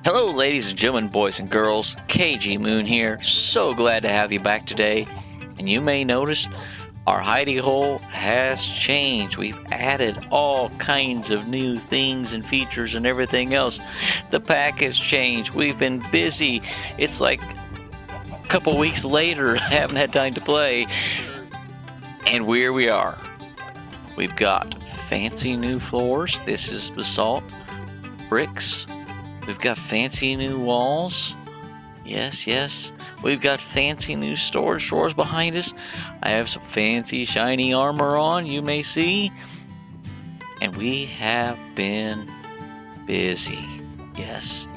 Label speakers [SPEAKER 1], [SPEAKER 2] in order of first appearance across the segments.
[SPEAKER 1] Hello, ladies and gentlemen, boys and girls. Cageymoon here. So glad to have you back today. And you may notice our hidey hole has changed. We've added all kinds of new things and features and everything else. The pack has changed. We've been busy. It's like a couple weeks later. I haven't had time to play. And here we are. We've got fancy new floors. This is basalt, bricks. We've got fancy new walls. Yes. We've got fancy new storage drawers behind us. I have some fancy shiny armor on, you may see. And we have been busy. Yes.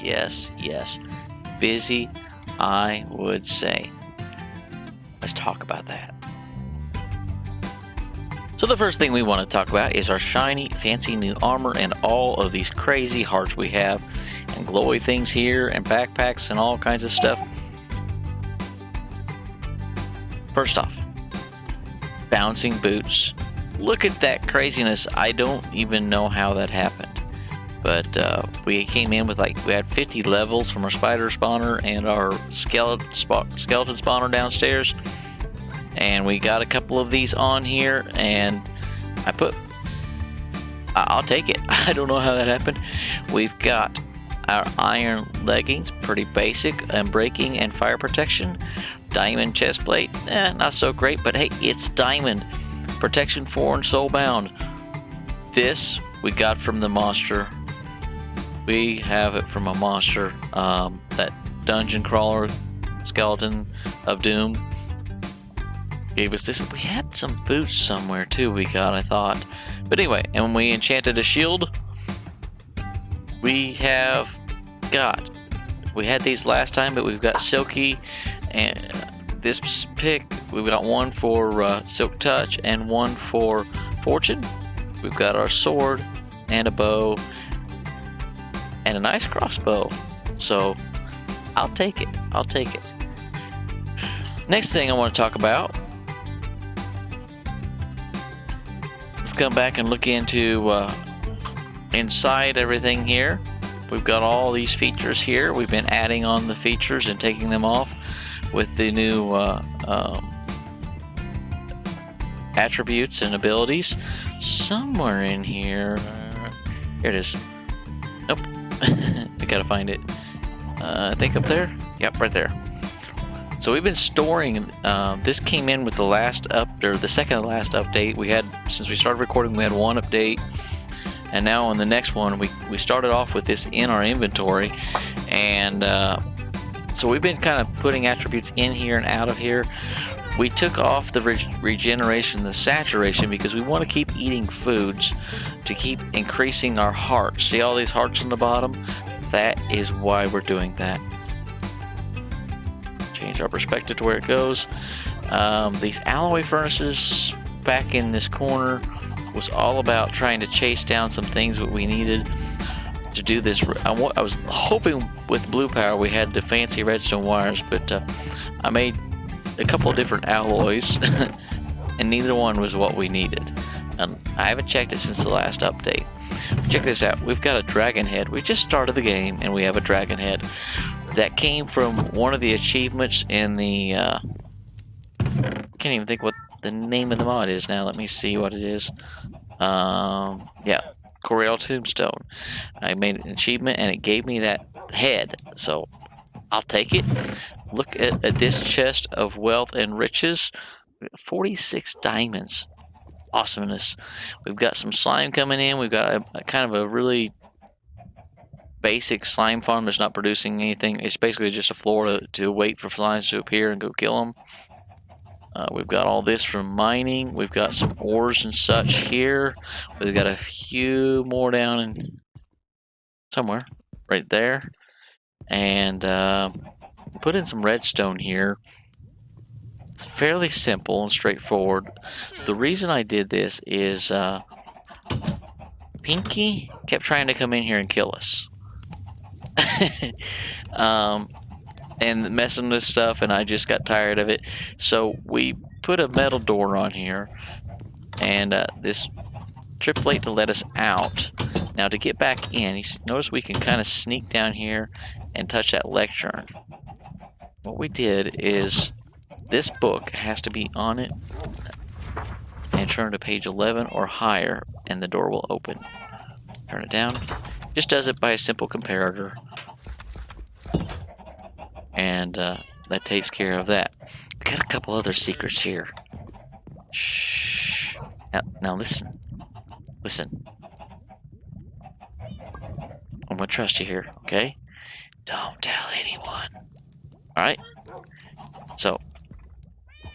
[SPEAKER 1] Busy, I would say. Let's talk about that. So the first thing we want to talk about is our shiny, fancy new armor and all of these crazy hearts we have. And glowy things here and backpacks and all kinds of stuff. First off, bouncing boots. Look at that craziness. I don't even know how that happened. But we came in with we had 50 levels from our spider spawner and our skeleton spawner downstairs. And we got a couple of these on here, and I'll take it. I don't know how that happened. We've got our iron leggings, pretty basic, and breaking and fire protection. Diamond chest plate, not so great, but hey, it's diamond. Protection 4 and soulbound. This we got from the monster. We have it from a monster, that dungeon crawler skeleton of doom gave us this. We had some boots somewhere too we got, I thought. But anyway, and when we enchanted a shield, we had these last time, but we've got Silky and this pick. We've got one for Silk Touch and one for Fortune. We've got our sword and a bow and a nice crossbow. So I'll take it. Next thing I want to talk about. Let's come back and look into inside everything here. We've got all these features here. We've been adding on the features and taking them off with the new attributes and abilities. Somewhere in here. Here it is. Nope. I gotta find it. I think up there? Yep, right there. So we've been storing, this came in with the second to last update. We had, since we started recording, we had one update. And now on the next one, we started off with this in our inventory. And so we've been kind of putting attributes in here and out of here. We took off the regeneration, the saturation, because we want to keep eating foods to keep increasing our hearts. See all these hearts on the bottom? That is why we're doing that. Change our perspective to where it goes. These alloy furnaces back in this corner was all about trying to chase down some things that we needed to do this. I was hoping with blue power we had the fancy redstone wires, but I made a couple of different alloys and neither one was what we needed. I haven't checked it since the last update. Check this out. We've got a dragon head. We just started the game and we have a dragon head that came from one of the achievements in the can't even think what the name of the mod is now. Let me see what it is. Yeah, Coral Tombstone. I made an achievement and it gave me that head, so I'll take it. Look at this chest of wealth and riches. 46 diamonds. Awesomeness. We've got some slime coming in. We've got a kind of a really basic slime farm that's not producing anything. It's basically just a floor to wait for slimes to appear and go kill them. We've got all this from mining. We've got some ores and such here. We've got a few more down in somewhere right there. And put in some redstone here. It's fairly simple and straightforward. The reason I did this is Pinkie kept trying to come in here and kill us. And messing with stuff, and I just got tired of it. So we put a metal door on here, and this trip plate to let us out. Now Now to get back in, notice we can kind of sneak down here and touch that lectern. What we did is this book has to be on it and turn to page 11 or higher, and the door will open. Turn it down. Just does it by a simple comparator. And that takes care of that. We got a couple other secrets here. Shh. Now listen. Listen. I'm gonna trust you here, okay? Don't tell anyone. Alright? So,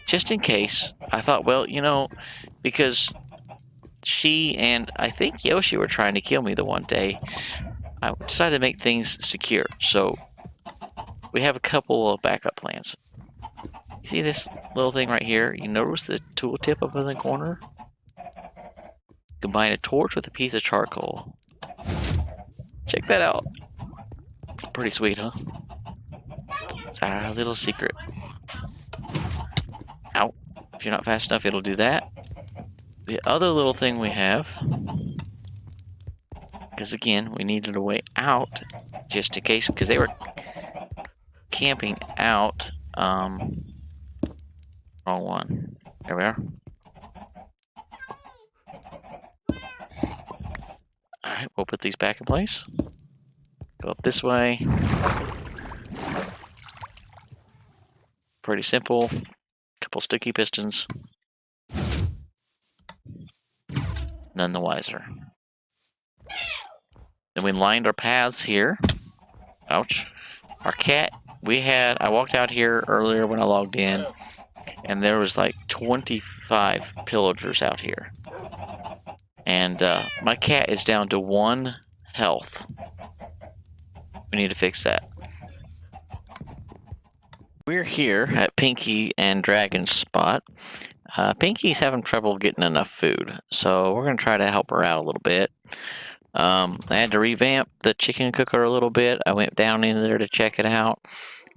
[SPEAKER 1] just in case, I thought, well, you know, because she and I think Yoshi were trying to kill me the one day, I decided to make things secure. So, we have a couple of backup plans. You see this little thing right here? You notice the tooltip up in the corner? Combine a torch with a piece of charcoal. Check that out. Pretty sweet, huh? It's our little secret. Ow. If you're not fast enough, it'll do that. The other little thing we have, because again, we needed a way out, just in case, because they were camping out. Wrong one. There we are. Alright, we'll put these back in place. Go up this way. Pretty simple. Couple sticky pistons. None the wiser. Then we lined our paths here. Ouch. Our cat, I walked out here earlier when I logged in, and there was like 25 pillagers out here. And my cat is down to 1 health. We need to fix that. We're here at Pinkie and Dragon's spot. Pinkie's having trouble getting enough food, so we're going to try to help her out a little bit. I had to revamp the chicken cooker a little bit. I went down in there to check it out,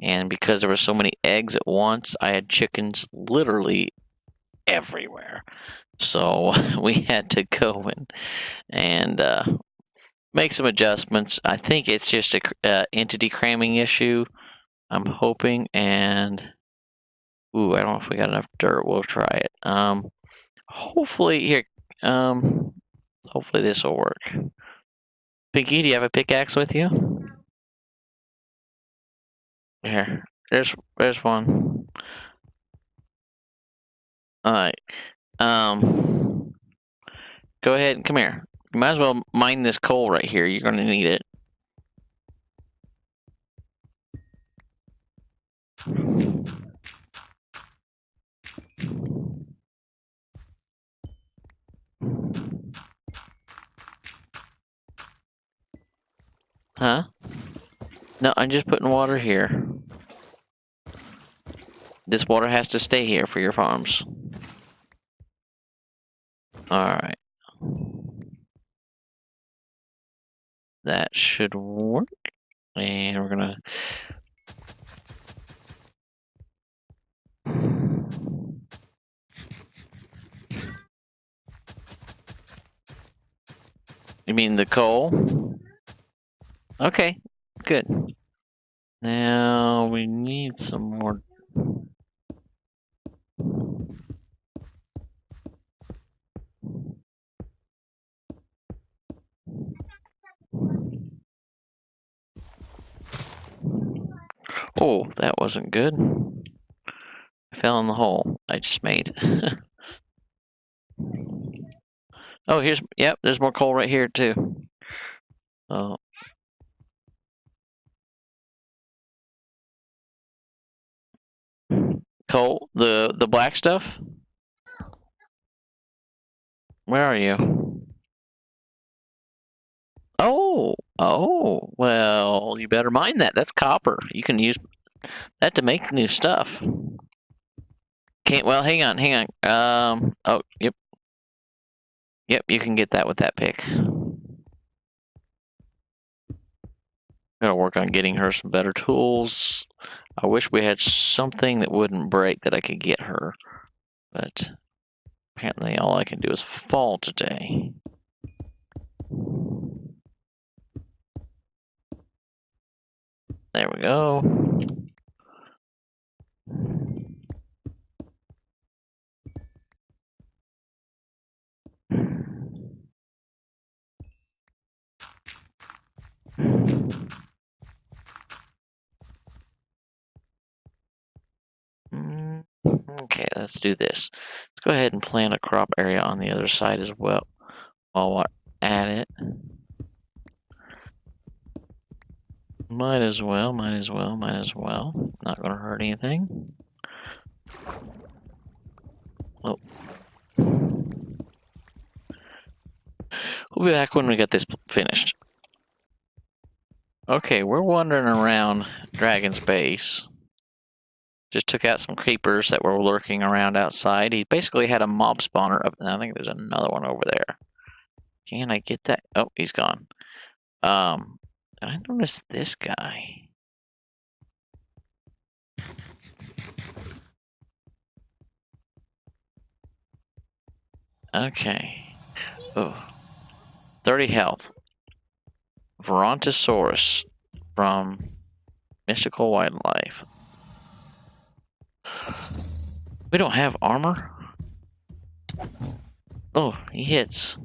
[SPEAKER 1] and because there were so many eggs at once, I had chickens literally everywhere. So we had to go and make some adjustments. I think it's just a entity cramming issue, I'm hoping, and ooh, I don't know if we got enough dirt. We'll try it. Hopefully here. Hopefully this will work. Pinkie, do you have a pickaxe with you? Here, there's one. All right. Go ahead and come here. You might as well mine this coal right here. You're gonna need it. Huh? No, I'm just putting water here. This water has to stay here for your farms. Alright. That should work. And we're gonna... You mean the coal? Okay, good. Now we need some more. Oh, that wasn't good. I fell in the hole I just made. Oh, yep, there's more coal right here too. Oh. Coal, the black stuff? Where are you? Oh, well, you better mine that. That's copper. You can use that to make new stuff. Well, hang on. Oh, yep. Yep, you can get that with that pick. Gotta work on getting her some better tools. I wish we had something that wouldn't break that I could get her. But apparently all I can do is fall today. There we go. Okay, let's do this. Let's go ahead and plant a crop area on the other side as well while we're at it. Might as well. Not gonna hurt anything. Oh. We'll be back when we get this finished. Okay, we're wandering around Dragon's base. Just took out some creepers that were lurking around outside. He basically had a mob spawner up. I think there's another one over there. Can I get that? Oh, he's gone. I noticed this guy. Okay. Oh. 30 health. Verontosaurus from Mystical Wildlife. We don't have armor? Oh, he hits.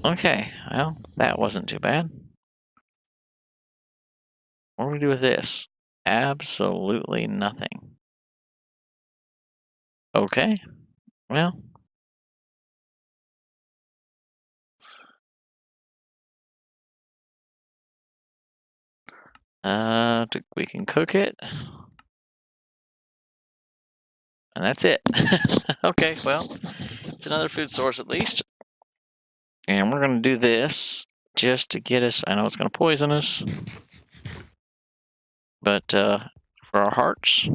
[SPEAKER 1] Okay, well, that wasn't too bad. What do we do with this? Absolutely nothing. Okay, well. We can cook it. And that's it. Okay, well, it's another food source at least. And we're going to do this just to get us. I know it's going to poison us. But for our hearts.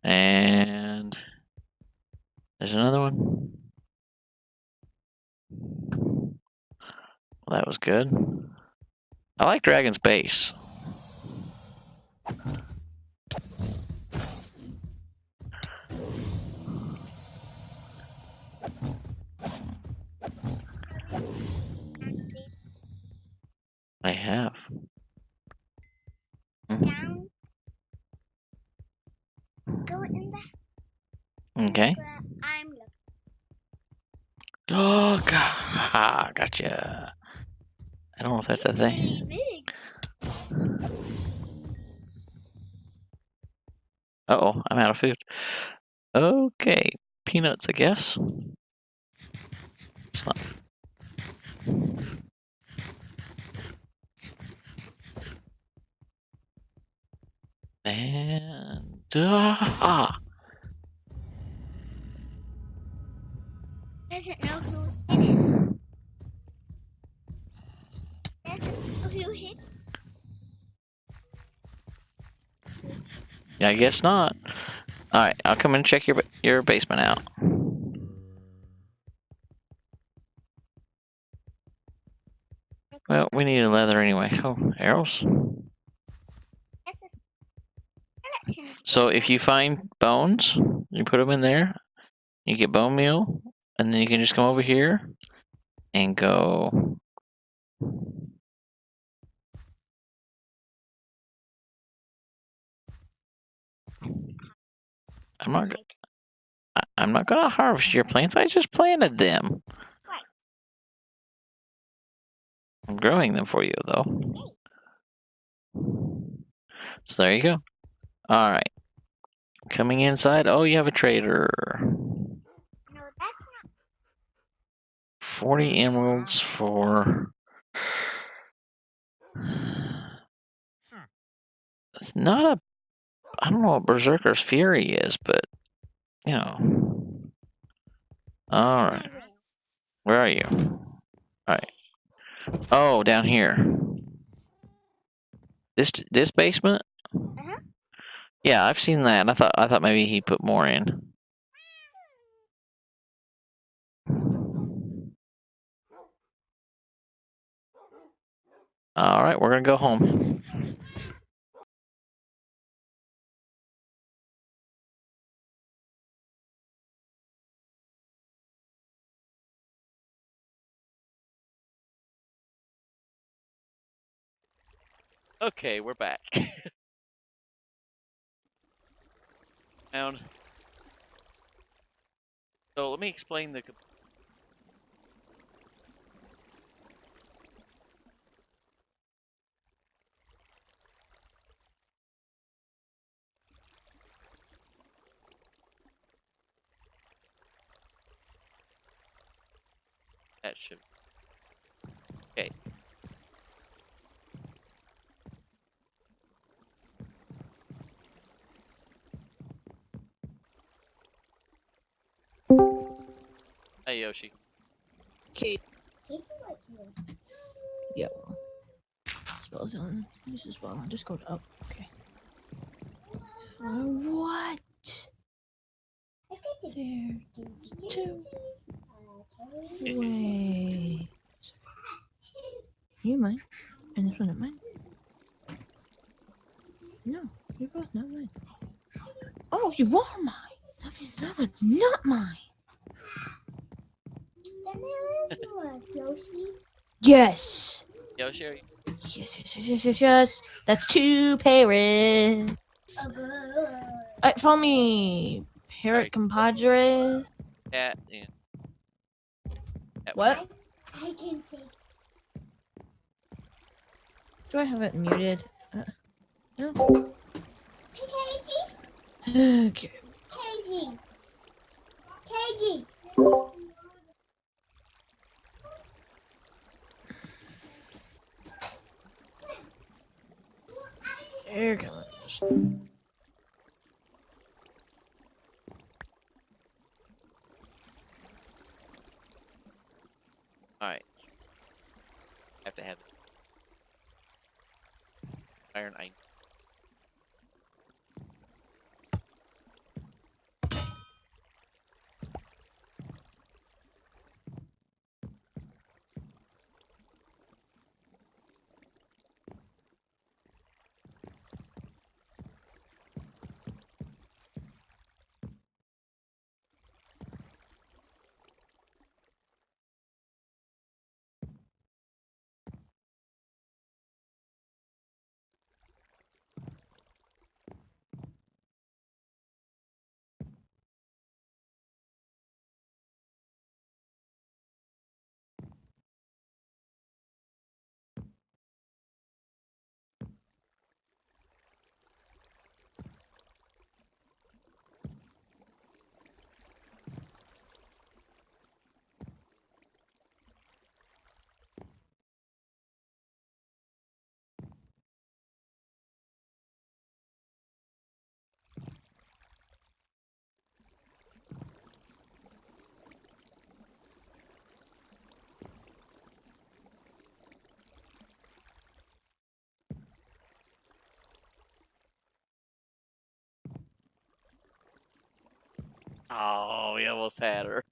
[SPEAKER 1] And there's another one. Well, that was good. I like Dragon's base. I have.
[SPEAKER 2] Down. Go in there.
[SPEAKER 1] Okay.
[SPEAKER 2] I'm looking.
[SPEAKER 1] Oh, God. Gotcha. I don't know if that's a thing.
[SPEAKER 2] Big.
[SPEAKER 1] Uh-oh, I'm out of food. Okay. Peanuts, I guess. It's not. And
[SPEAKER 2] Doesn't know who hit it. Doesn't know who hit it.
[SPEAKER 1] I guess not. All right, I'll come and check your basement out. Well, we need a leather anyway. Oh, arrows.
[SPEAKER 2] That's a skeleton.
[SPEAKER 1] So if you find bones, you put them in there. You get bone meal, and then you can just come over here and go. I'm not gonna harvest your plants. I just planted them.
[SPEAKER 2] Right.
[SPEAKER 1] I'm growing them for you, though. So there you go. All right. Coming inside. Oh, you have a trader.
[SPEAKER 2] No, that's not.
[SPEAKER 1] 40 emeralds for. It's not a. I don't know what Berserker's Fury is, but you know. All right. Where are you? All right. Oh, down here. This basement?
[SPEAKER 2] Uh-huh.
[SPEAKER 1] Yeah, I've seen that. I thought maybe he put more in. All right, we're gonna go home. Okay, we're back. Down. So let me explain the. That should. Okay. Hey Yoshi.
[SPEAKER 3] Okay.
[SPEAKER 2] Did you like you?
[SPEAKER 3] Yeah. Spell zone. This is well. Just go up. Okay. What?
[SPEAKER 2] I got you.
[SPEAKER 3] There. Two. Wait. You mine? And this one not mine? No, you're both not mine. Oh, you are mine. That's not mine.
[SPEAKER 2] Then there is yours, Yoshi.
[SPEAKER 3] Yes.
[SPEAKER 1] Yoshi, are you?
[SPEAKER 3] Yes. That's two parrots. Alright, follow me. Parrot compadres.
[SPEAKER 1] Cat and. Cat
[SPEAKER 3] What?
[SPEAKER 2] I can take.
[SPEAKER 3] Do I have it muted? No.
[SPEAKER 2] Hey, KG.
[SPEAKER 3] Okay.
[SPEAKER 2] KG. KG.
[SPEAKER 3] There it goes.
[SPEAKER 1] Alright. Have to have iron. Oh, we almost had her.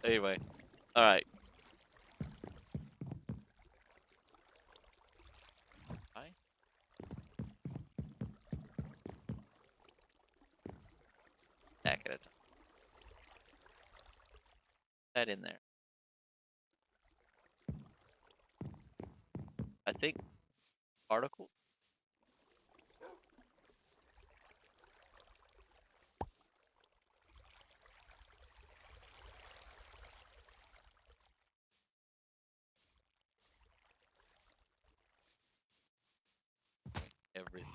[SPEAKER 1] Anyway. Alright. Hi. Back at a time. That in there. I think article. Everything.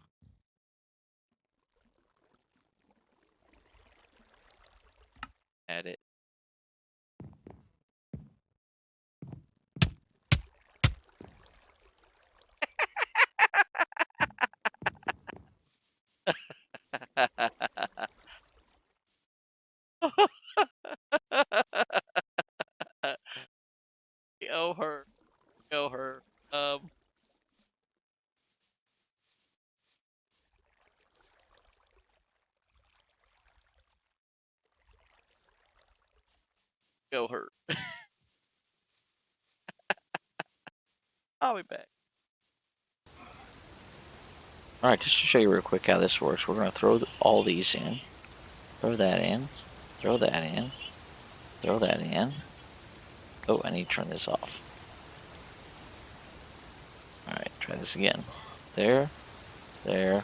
[SPEAKER 1] Add it. Go her. Go her. Go her. I'll be back. Alright, just to show you real quick how this works, we're going to throw all these in. Throw that in. Throw that in. Throw that in. Oh, I need to turn this off. Alright, try this again. There. There.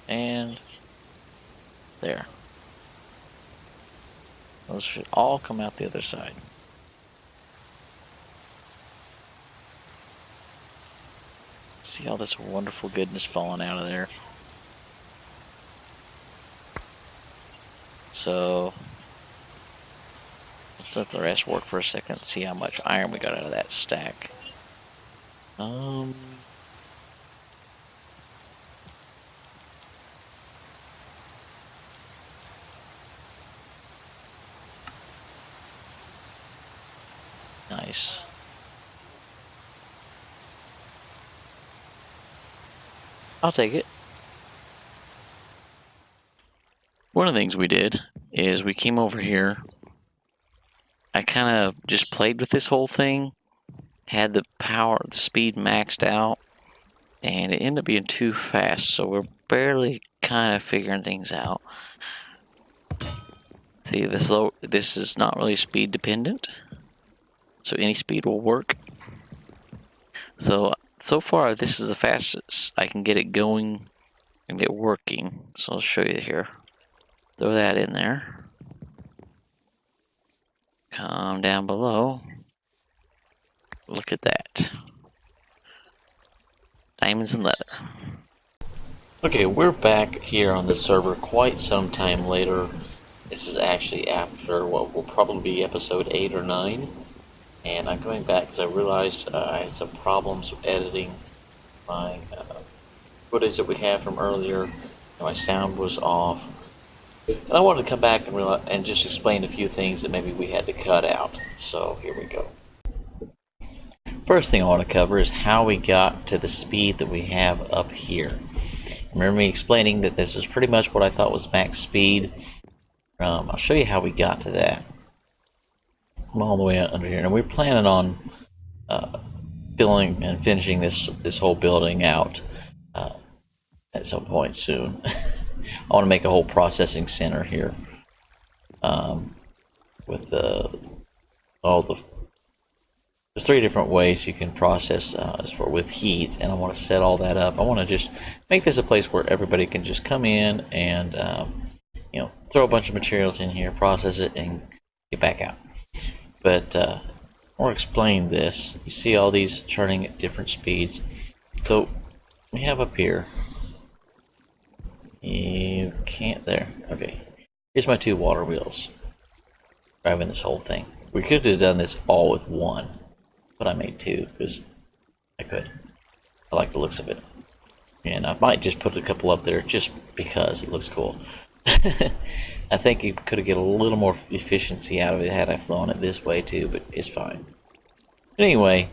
[SPEAKER 1] And there. Those should all come out the other side. See all this wonderful goodness falling out of there. So let's let the rest work for a second. See how much iron we got out of that stack. Nice. I'll take it. One of the things we did is we came over here. I kind of just played with this whole thing. Had the speed maxed out. And it ended up being too fast. So we're barely kind of figuring things out. See, this is not really speed dependent. So any speed will work. So far, this is the fastest I can get it going and get working. So I'll show you here. Throw that in there. Come down below. Look at that. Diamonds and leather. Okay, we're back here on the server quite some time later. This is actually after what will probably be episode 8 or 9. And I'm coming back because I realized I had some problems editing my footage that we had from earlier. And my sound was off. And I wanted to come back and just explain a few things that maybe we had to cut out. So here we go. First thing I want to cover is how we got to the speed that we have up here. Remember me explaining that this is pretty much what I thought was max speed. I'll show you how we got to that. I'm all the way under here, and we're planning on filling and finishing this whole building out at some point soon. I want to make a whole processing center here with there's 3 different ways you can process with heat, and I want to set all that up. I want to just make this a place where everybody can just come in and throw a bunch of materials in here, process it, and get back out. But I want to explain this. You see all these turning at different speeds. So we have up here. You can't there. Okay. Here's my 2 water wheels driving this whole thing. We could have done this all with 1, but I made 2 because I could. I like the looks of it. And I might just put a couple up there just because it looks cool. I think you could have get a little more efficiency out of it had I flown it this way too, but it's fine. Anyway,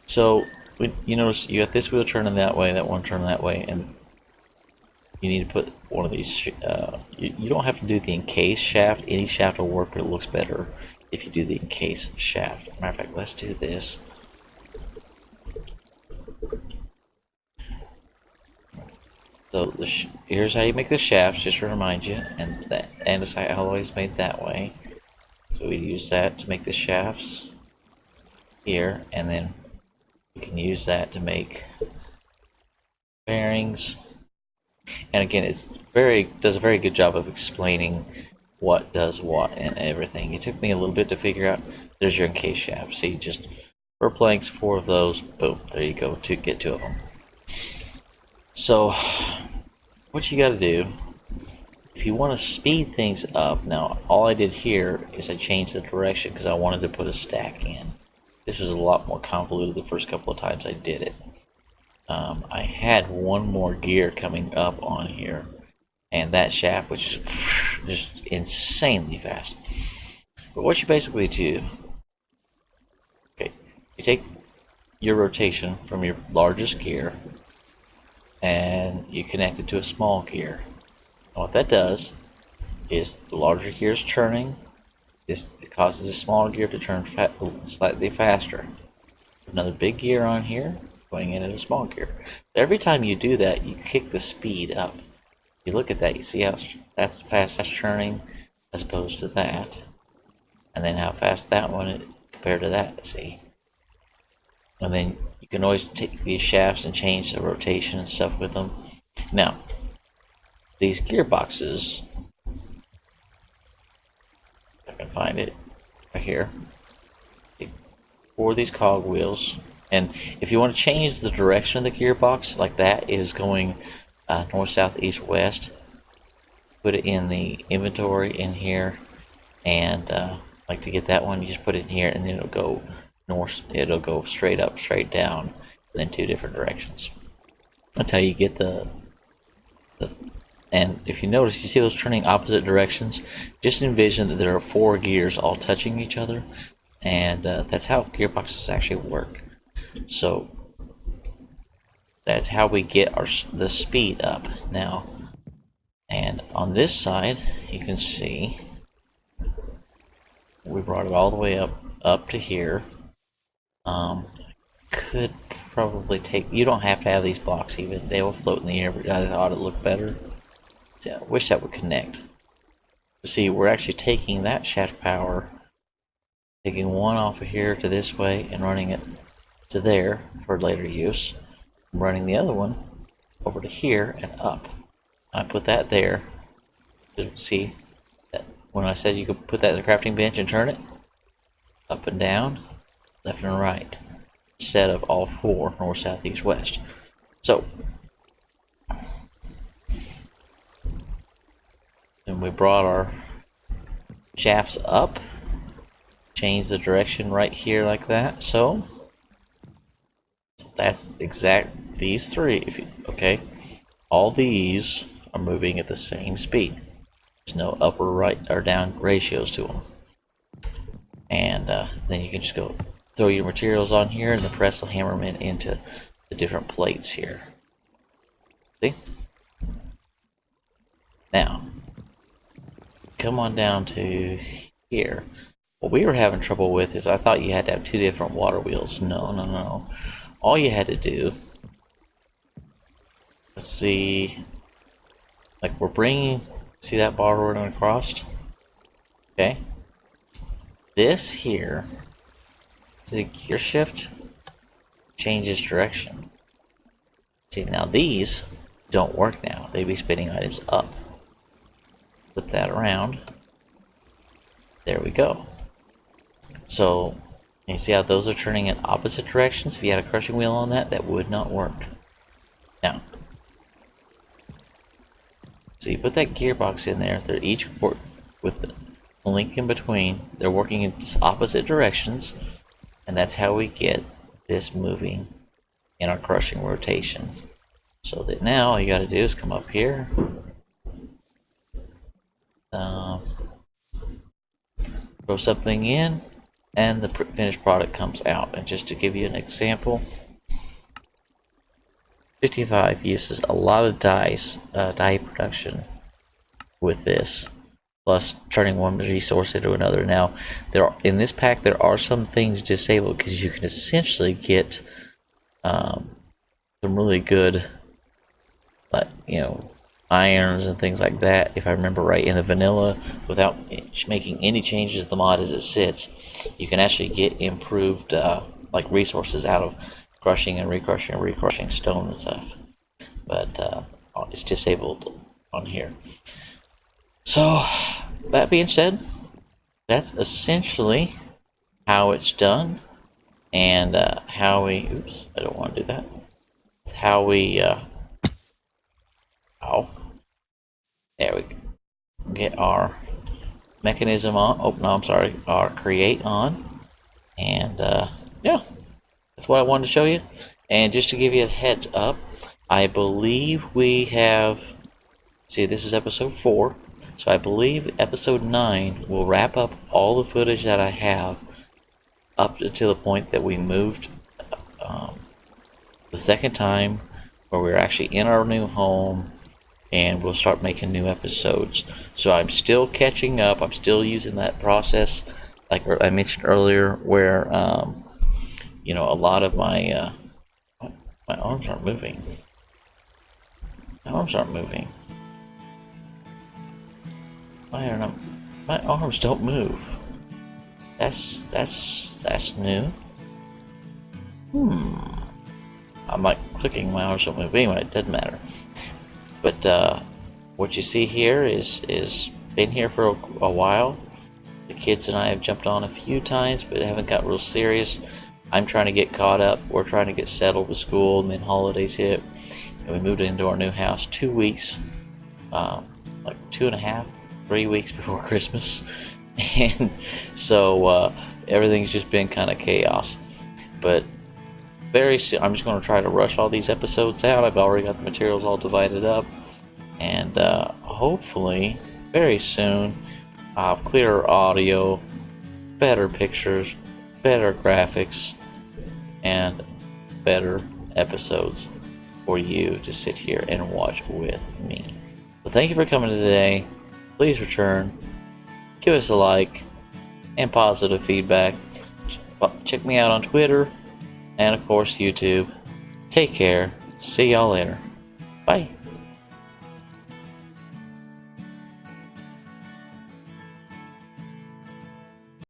[SPEAKER 1] so you notice you got this wheel turning that way, that one turning that way, and you need to put one of these. You don't have to do the encased shaft. Any shaft will work, but it looks better if you do the encased shaft. Matter of fact, let's do this. So here's how you make the shafts, just to remind you, and that andesite alloy is made that way. So we use that to make the shafts here, and then we can use that to make bearings. And again, does a very good job of explaining what does what and everything. It took me a little bit to figure out. There's your encased shaft. See, just 4 planks, 4 of those, boom, there you go, to get 2 of them. So, what you got to do, if you want to speed things up, now all I did here is I changed the direction because I wanted to put a stack in. This was a lot more convoluted the first couple of times I did it. I had 1 more gear coming up on here, and that shaft was just insanely fast. But what you basically do, okay, you take your rotation from your largest gear, and you connect it to a small gear. And what that does is the larger gear is turning. It causes the smaller gear to turn slightly faster. Another big gear on here. going into the small gear. Every time you do that, you kick the speed up. You look at that, you see how that's fast that's turning as opposed to that, and then how fast that one compared to that. See, and then you can always take these shafts and change the rotation and stuff with them. Now, these gearboxes, if I can find it right here, for these cog wheels. And if you want to change the direction of the gearbox, like that is going north, south, east, west, put it in the inventory in here, and like to get that one, you just put it in here, and then it'll go north. It'll go straight up, straight down, and then 2 different directions. That's how you get the. And if you notice, you see those turning opposite directions. Just envision that there are 4 gears all touching each other, and that's how gearboxes actually work. So that's how we get the speed up now. And on this side, you can see we brought it all the way up to here. Could probably take. You don't have to have these blocks even. They will float in the air. But I thought it looked better. So I wish that would connect. See, we're actually taking that shaft power, taking one off of here to this way, and running it to there for later use. I'm running the other one over to here and up. I put that there. See that when I said you could put that in the crafting bench and turn it up and down, left and right, instead of all 4 north, south, east, west. So, and we brought our shafts up, change the direction right here like that. So that's exact these 3. Okay, all these are moving at the same speed. There's no up or right or down ratios to them. And then you can just go throw your materials on here, and the press will hammer them into the different plates here. See? Now, come on down to here. What we were having trouble with is I thought you had to have 2 different water wheels. No. All you had to do, let's see, like we're bringing, see that bar running across? Okay. This here, see, gear shift changes direction. See, now these don't work now. They'd be spinning items up. Put that around. There we go. So, you see how those are turning in opposite directions? If you had a crushing wheel on that, that would not work. Now, so you put that gearbox in there. They're each work with the link in between. They're working in opposite directions, and that's how we get this moving in our crushing rotation. So that now all you got to do is come up here, throw something in, and the finished product comes out. And just to give you an example, 55 uses a lot of dye production with this, plus turning one resource into another. Now, in this pack there are some things disabled because you can essentially get some really good, irons and things like that, if I remember right, in the vanilla, without making any changes to the mod as it sits. You can actually get improved like resources out of crushing and recrushing stone and stuff, but it's disabled on here. So that being said, that's essentially how it's done, and how we, oops, I don't want to do that. It's how we there we get our mechanism on. Oh no, I'm sorry, our create on, and yeah, that's what I wanted to show you. And just to give you a heads up, I believe we have, see, this is episode 4, so I believe episode 9 will wrap up all the footage that I have up to the point that we moved the second time, where we're actually in our new home, and we'll start making new episodes. So I'm still catching up. I'm still using that process, like I mentioned earlier, where a lot of my My arms aren't moving. My arms aren't moving. Why are not? My arms don't move. That's new. I'm like clicking, my arms don't move. Anyway, it doesn't matter. But what you see here is been here for a while. The kids and I have jumped on a few times, but haven't got real serious. I'm trying to get caught up. We're trying to get settled with school, and then holidays hit, and we moved into our new house 2 weeks, like 2.5, 3 weeks before Christmas, and so everything's just been kind of chaos. But very soon, I'm just going to try to rush all these episodes out. I've already got the materials all divided up, and hopefully very soon I'll have clearer audio, better pictures, better graphics, and better episodes for you to sit here and watch with me. So thank you for coming today. Please return, give us a like, and positive feedback. Check me out on Twitter and of course YouTube. Take care. See y'all later. Bye.